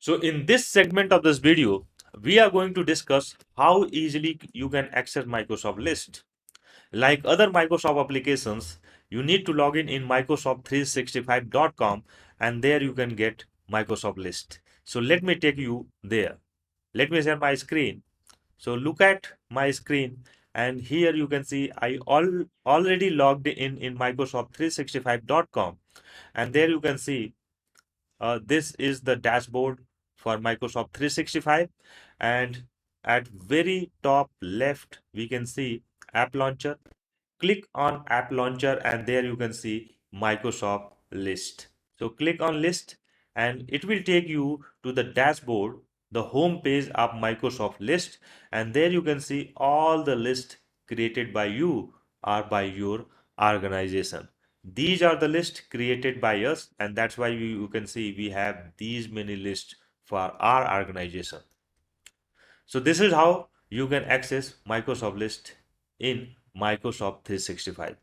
So in this segment of this video, we are going to discuss how easily you can access Microsoft List. Like other Microsoft applications, you need to log in Microsoft365.com and there you can get Microsoft List. So let me take you there. Let me share my screen. So look at my screen and here you can see I already logged in Microsoft365.com and there you can see this is the dashboard for Microsoft 365 and at very top left we can see app launcher. Click on app launcher and there you can see Microsoft list. So click on list and it will take you to the dashboard, the home page of Microsoft list, and there you can see all the list created by you or by your organization. These are the lists created by us and that's why you can see we have these many lists for our organization. So this is how you can access Microsoft list in Microsoft 365.